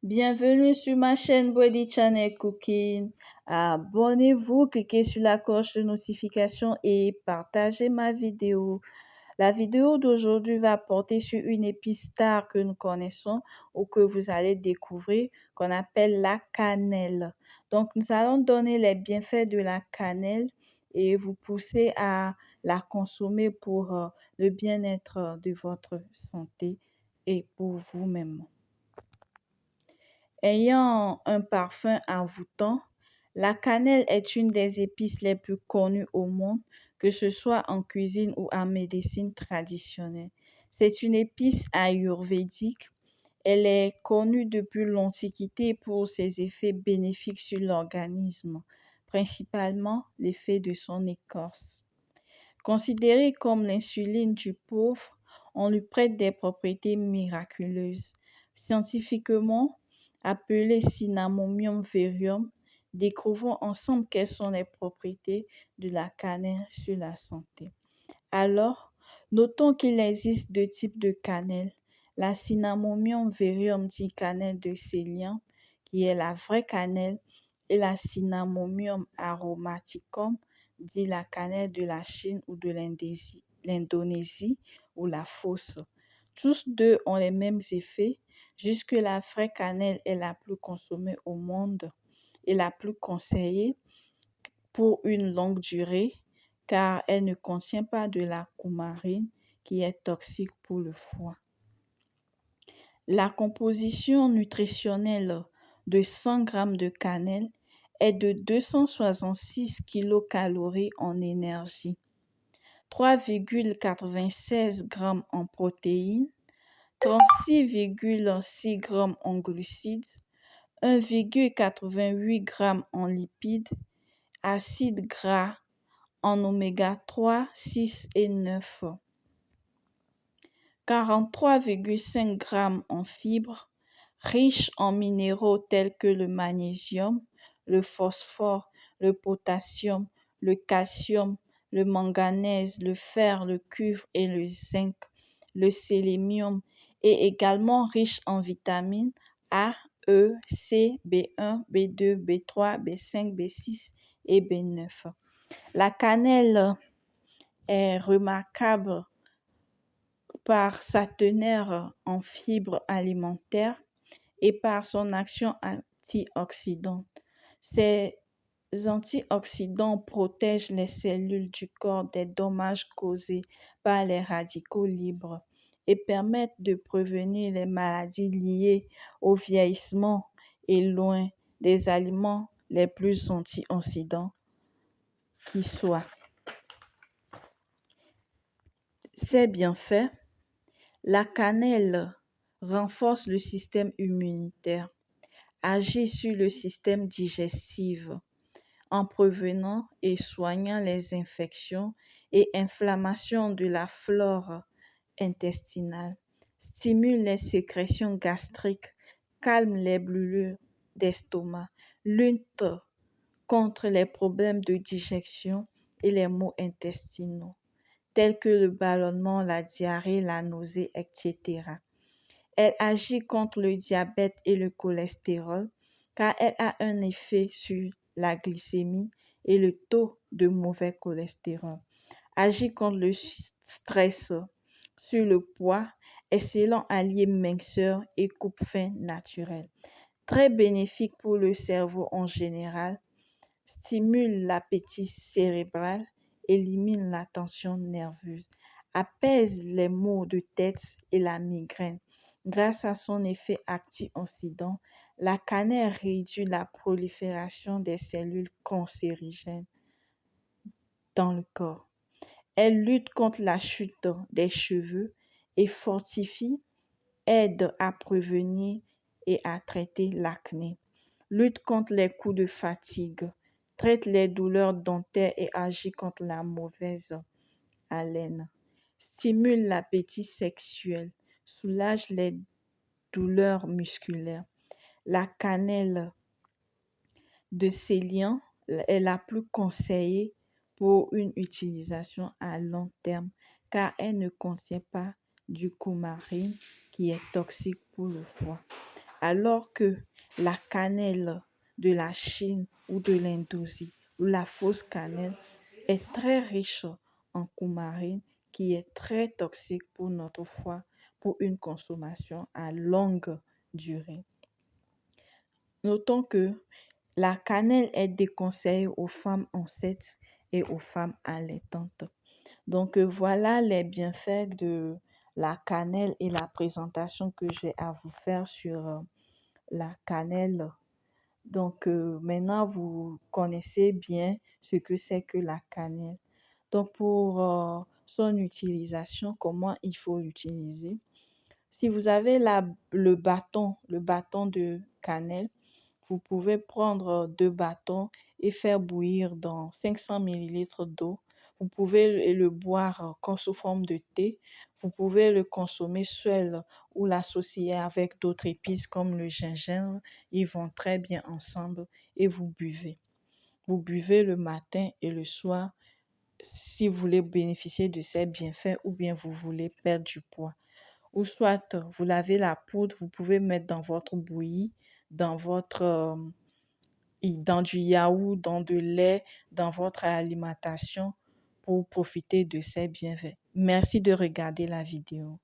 Bienvenue sur ma chaîne Body Channel Cooking. Abonnez-vous, cliquez sur la cloche de notification et partagez ma vidéo. La vidéo d'aujourd'hui va porter sur une épice star que nous connaissons ou que vous allez découvrir, qu'on appelle la cannelle. Donc, nous allons donner les bienfaits de la cannelle et vous pousser à la consommer pour le bien-être de votre santé et pour vous-même. Ayant un parfum envoûtant, la cannelle est une des épices les plus connues au monde, que ce soit en cuisine ou en médecine traditionnelle. C'est une épice ayurvédique. Elle est connue depuis l'Antiquité pour ses effets bénéfiques sur l'organisme, principalement l'effet de son écorce. Considérée comme l'insuline du pauvre, on lui prête des propriétés miraculeuses. Scientifiquement appelée Cinnamomum verium, découvrons ensemble quelles sont les propriétés de la cannelle sur la santé. Alors, notons qu'il existe deux types de cannelle. La Cinnamomum verium dit cannelle de Ceylan, qui est la vraie cannelle, et la Cinnamomum aromaticum dit la cannelle de la Chine ou de l'Indonésie ou la fausse. Tous deux ont les mêmes effets, juste que la vraie cannelle est la plus consommée au monde et la plus conseillée pour une longue durée car elle ne contient pas de la coumarine qui est toxique pour le foie. La composition nutritionnelle de 100 g de cannelle est de 266 kcal en énergie, 3,96 g en protéines, 36,6 g en glucides, 1,88 g en lipides, acides gras en oméga 3, 6 et 9, 43,5 g en fibres, riche en minéraux tels que le magnésium, le phosphore, le potassium, le calcium, le manganèse, le fer, le cuivre et le zinc, le sélénium, et également riche en vitamines A, E, C, B1, B2, B3, B5, B6 et B9. La cannelle est remarquable par sa teneur en fibres alimentaires et par son action antioxydante. Ces antioxydants protègent les cellules du corps des dommages causés par les radicaux libres et permettent de prévenir les maladies liées au vieillissement et loin des aliments les plus antioxydants qui soient. Ces bienfaits: la cannelle renforce le système immunitaire, agit sur le système digestif en prévenant et soignant les infections et inflammations de la flore intestinale, stimule les sécrétions gastriques, calme les brûlures d'estomac, lutte contre les problèmes de digestion et les maux intestinaux, tels que le ballonnement, la diarrhée, la nausée, etc. Elle agit contre le diabète et le cholestérol car elle a un effet sur la glycémie et le taux de mauvais cholestérol. Agit contre le stress, sur le poids, excellent allié minceur et coupe-faim naturel. Très bénéfique pour le cerveau en général, stimule l'appétit cérébral, élimine la tension nerveuse, apaise les maux de tête et la migraine. Grâce à son effet antioxydant, la cannelle réduit la prolifération des cellules cancérigènes dans le corps. Elle lutte contre la chute des cheveux et fortifie, aide à prévenir et à traiter l'acné. Lutte contre les coups de fatigue, traite les douleurs dentaires et agit contre la mauvaise haleine. Stimule l'appétit sexuel, soulage les douleurs musculaires. La cannelle de Ceylan est la plus conseillée pour une utilisation à long terme car elle ne contient pas du coumarine qui est toxique pour le foie. Alors que la cannelle de la Chine ou de l'Indonésie ou la fausse cannelle est très riche en coumarine qui est très toxique pour notre foie pour une consommation à longue durée. Notons que la cannelle est déconseillée aux femmes enceintes et aux femmes allaitantes. Donc voilà les bienfaits de la cannelle et la présentation que j'ai à vous faire sur la cannelle. Donc maintenant vous connaissez bien ce que c'est que la cannelle. Donc pour son utilisation, comment il faut l'utiliser? Si vous avez le bâton de cannelle, vous pouvez prendre 2 bâtons et faire bouillir dans 500 millilitres d'eau. Vous pouvez le boire comme sous forme de thé. Vous pouvez le consommer seul ou l'associer avec d'autres épices comme le gingembre. Ils vont très bien ensemble et vous buvez. Vous buvez le matin et le soir si vous voulez bénéficier de ces bienfaits ou bien vous voulez perdre du poids. Ou soit vous lavez la poudre, vous pouvez mettre dans votre bouillie, dans dans du yaourt, dans de lait, dans votre alimentation pour profiter de ces bienfaits. Merci de regarder la vidéo.